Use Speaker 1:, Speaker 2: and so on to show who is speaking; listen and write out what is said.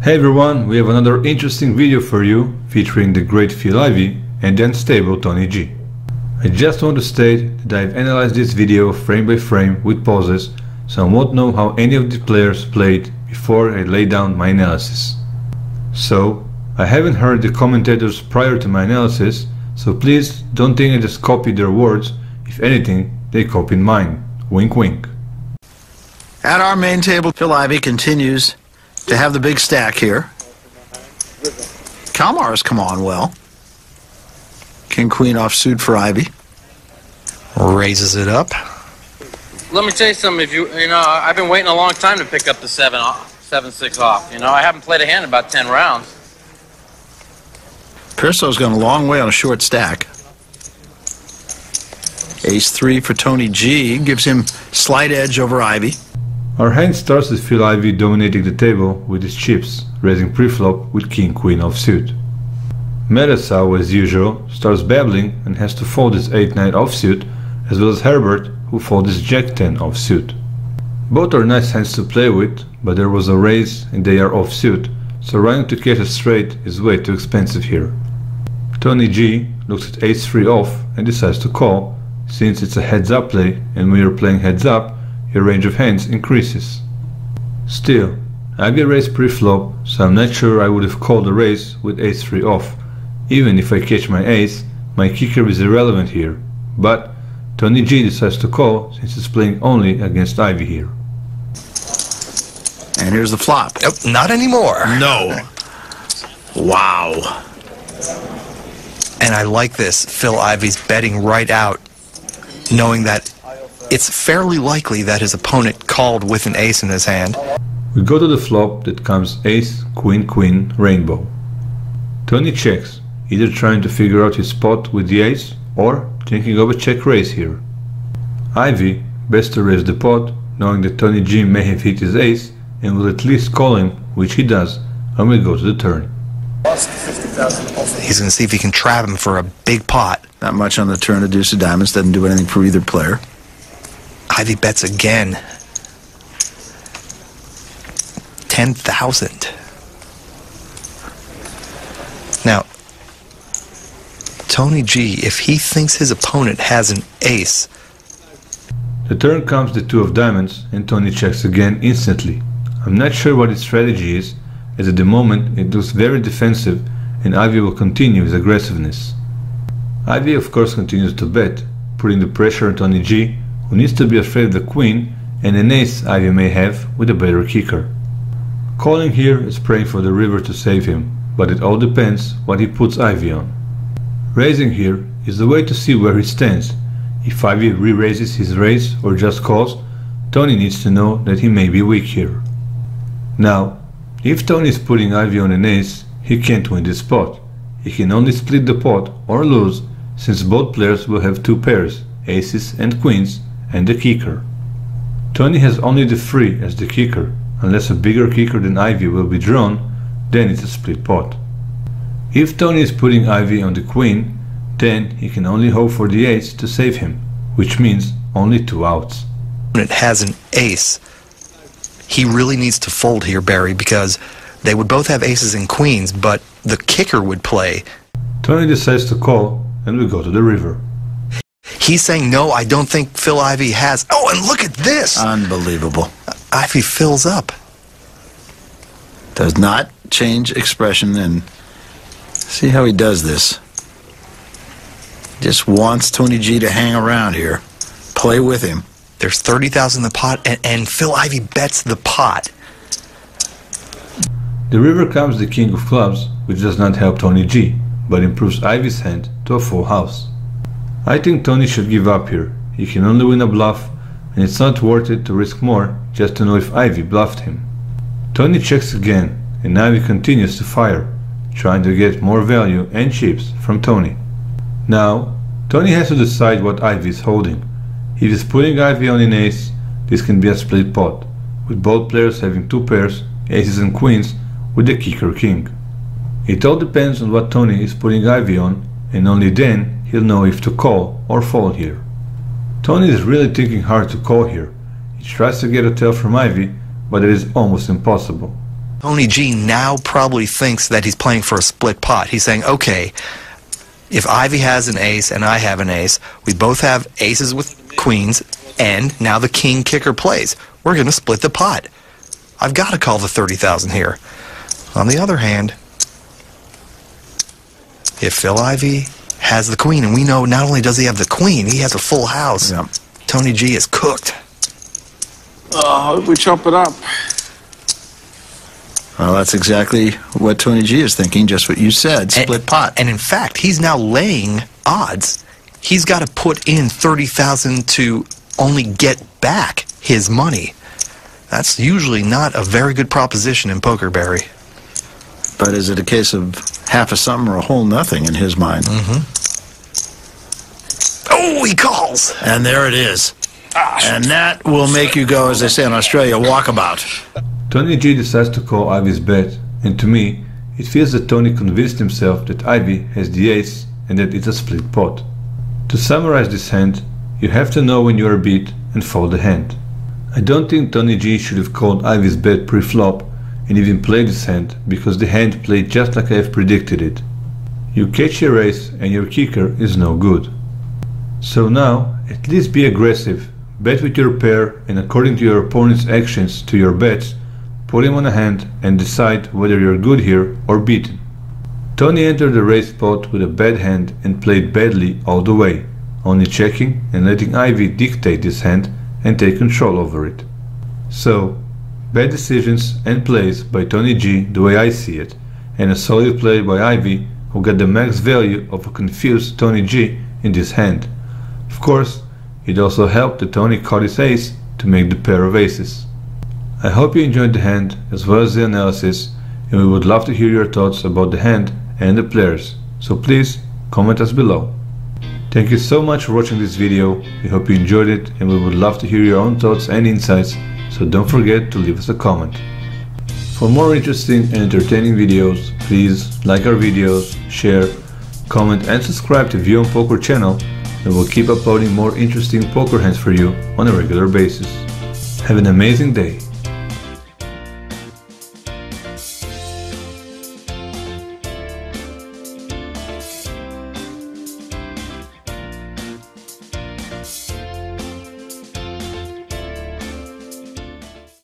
Speaker 1: Hey everyone, we have another interesting video for you featuring the great Phil Ivey and the unstable Tony G. I just want to state that I've analyzed this video frame by frame with pauses, so I won't know how any of the players played before I lay down my analysis. So, I haven't heard the commentators prior to my analysis, so please don't think I just copied their words. If anything, they copied mine. Wink wink.
Speaker 2: At our main table, Phil Ivey continues to have the big stack here. Kalmar's come on well. King Queen offsuit for Ivey. Raises it up.
Speaker 3: Let me tell you something. If you know, I've been waiting a long time to pick up the 7-6 off. You know, I haven't played a hand in about 10 rounds.
Speaker 2: Pearsall's gone a long way on a short stack. Ace-3 for Tony G gives him slight edge over Ivey.
Speaker 1: Our hand starts with Phil Ivey dominating the table with his chips, raising preflop with King Queen offsuit. Metasau, as usual, starts babbling and has to fold his 8-9 offsuit, as well as Herbert, who folds his Jack-10 offsuit. Both are nice hands to play with, but there was a raise and they are offsuit, so running to catch a straight is way too expensive here. Tony G looks at Ace-3 off and decides to call, since it's a heads-up play, and when you're playing heads-up, your range of hands increases. Still, Ivey raised pre-flop, so I'm not sure I would have called a raise with Ace-3 off. Even if I catch my ace, my kicker is irrelevant here, but Tony G decides to call since he's playing only against Ivey here.
Speaker 2: And here's the flop.
Speaker 4: Nope, not anymore.
Speaker 2: No. Wow.
Speaker 4: And I like this. Phil Ivey's betting right out, knowing that it's fairly likely that his opponent called with an ace in his hand.
Speaker 1: We go to the flop that comes ace, queen, queen, rainbow. Tony checks, either trying to figure out his spot with the ace or thinking of a check raise here. Ivey best to raise the pot, knowing that Tony G may have hit his ace and will at least call him, which he does, and we go to the turn.
Speaker 4: He's going to see if he can trap him for a big pot.
Speaker 2: Not much on the turn. A deuce of diamonds doesn't do anything for either player.
Speaker 4: Ivey bets again. 10,000. Now, Tony G, if he thinks his opponent has an ace.
Speaker 1: The turn comes the 2 of diamonds and Tony checks again instantly. I'm not sure what his strategy is, as at the moment it looks very defensive and Ivey will continue his aggressiveness. Ivey of course continues to bet, putting the pressure on Tony G, who needs to be afraid of the queen and an ace Ivey may have with a better kicker. Calling here is praying for the river to save him, but it all depends what he puts Ivey on. Raising here is the way to see where he stands. If Ivey re-raises his raise or just calls, Tony needs to know that he may be weak here. Now, if Tony is putting Ivey on an ace, he can't win this spot. He can only split the pot or lose, since both players will have 2 pairs, aces and queens, and the kicker. Tony has only the 3 as the kicker. Unless a bigger kicker than Ivey will be drawn, then it's a split pot. If Tony is putting Ivey on the queen, then he can only hope for the ace to save him, which means only 2 outs.
Speaker 4: When it has an ace, he really needs to fold here, Barry, because they would both have aces and queens, but the kicker would play.
Speaker 1: Tony decides to call, and we go to the river.
Speaker 4: He's saying, no, I don't think Phil Ivey has. Oh, and look at this!
Speaker 2: Unbelievable.
Speaker 4: Ivey fills up.
Speaker 2: Does not change expression, and see how he does this. Just wants Tony G to hang around here. Play with him.
Speaker 4: There's 30,000 in the pot, and Phil Ivey bets the pot.
Speaker 1: The river comes the king of clubs, which does not help Tony G, but improves Ivey's hand to a full house. I think Tony should give up here. He can only win a bluff, and it's not worth it to risk more just to know if Ivey bluffed him. Tony checks again, and Ivey continues to fire, trying to get more value and chips from Tony. Now, Tony has to decide what Ivey is holding. If he's putting Ivey on an ace, this can be a split pot, with both players having 2 pairs, aces and queens, with the kicker king. It all depends on what Tony is putting Ivey on, and only then he'll know if to call or fold here. Tony is really thinking hard to call here. He tries to get a tail from Ivey, but it is almost impossible.
Speaker 4: Tony G now probably thinks that he's playing for a split pot. He's saying, okay, if Ivey has an ace and I have an ace, we both have aces with queens, and now the king kicker plays. We're going to split the pot. I've got to call the 30,000 here. On the other hand, if Phil Ivey has the queen, and we know not only does he have the queen, he has a full house.
Speaker 2: Yep.
Speaker 4: Tony G is cooked.
Speaker 5: We chop it up.
Speaker 2: Well, that's exactly what Tony G is thinking, just what you said, split pot.
Speaker 4: And in fact, he's now laying odds. He's got to put in 30,000 to only get back his money. That's usually not a very good proposition in poker, Barry.
Speaker 2: But is it a case of half a something or a whole nothing in his mind?
Speaker 4: Oh, he calls!
Speaker 2: And there it is. And that will make you go, as they say in Australia, walkabout.
Speaker 1: Tony G decides to call Ivey's bet, and to me, it feels that Tony convinced himself that Ivey has the ace and that it's a split pot. To summarize this hand, you have to know when you are beat and fold the hand. I don't think Tony G should have called Ivey's bet pre-flop and even played this hand, because the hand played just like I have predicted it. You catch your ace and your kicker is no good. So now, at least be aggressive, bet with your pair and according to your opponent's actions to your bets, put him on a hand and decide whether you're good here or beaten. Tony entered the race spot with a bad hand and played badly all the way, only checking and letting Ivey dictate this hand and take control over it. So, bad decisions and plays by Tony G the way I see it, and a solid play by Ivey, who got the max value of a confused Tony G in this hand. Of course, it also helped that Tony caught his ace to make the pair of aces. I hope you enjoyed the hand as well as the analysis, and we would love to hear your thoughts about the hand and the players, so please comment us below. Thank you so much for watching this video, we hope you enjoyed it, and we would love to hear your own thoughts and insights, so don't forget to leave us a comment. For more interesting and entertaining videos, please like our videos, share, comment and subscribe to View on Poker channel, and we'll keep uploading more interesting poker hands for you on a regular basis. Have an amazing day.